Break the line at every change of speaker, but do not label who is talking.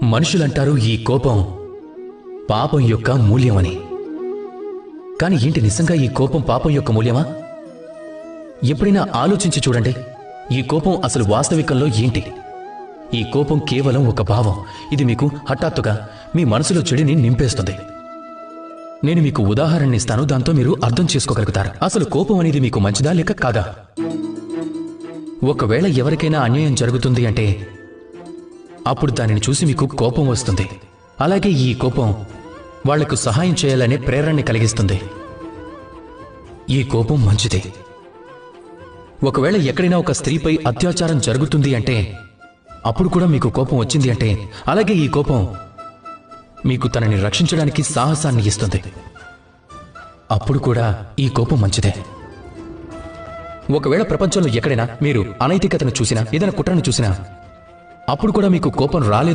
మనుషులంటారు ఈ కోపం పాపం యొక్క మూల్యమని. కాని ఏంటి నిజంగా ఈ కోపం పాపం యొక్క మూల్యమా? ఎప్పుడైనా ఆలోచించి చూడండి, ఈ కోపం అసలు వాస్తవికంలో ఏంటి? ఈ కోపం కేవలం ఒక భావం. ఇది మీకు హఠాత్తుగా మీ మనసులో చెడిని నింపేస్తుంది. నేను మీకు ఉదాహరణ ఇస్తాను, దాంతో మీరు అర్థం చేసుకోగలుగుతారు. అసలు కోపం అనేది మీకు మంచిదా లేక కాదా? ఒకవేళ ఎవరికైనా అన్యాయం జరుగుతుంది అంటే అప్పుడు దానిని చూసి మీకు కోపం వస్తుంది. అలాగే ఈ కోపం వాళ్లకు సహాయం చేయాలనే ప్రేరణని కలిగిస్తుంది. ఈ కోపం మంచిది. ఒకవేళ ఎక్కడైనా ఒక స్త్రీపై అత్యాచారం జరుగుతుంది అంటే అప్పుడు కూడా మీకు కోపం వచ్చింది అంటే, అలాగే ఈ కోపం మీకు తనని రక్షించడానికి సాహసాన్ని ఇస్తుంది. అప్పుడు కూడా ఈ కోపం మంచిదే. ఒకవేళ ప్రపంచంలో ఎక్కడైనా మీరు అనైతికతను చూసినా, ఏదైనా కుట్రను చూసినా, అప్పుడు కూడా మీకు కోపం రాలేదు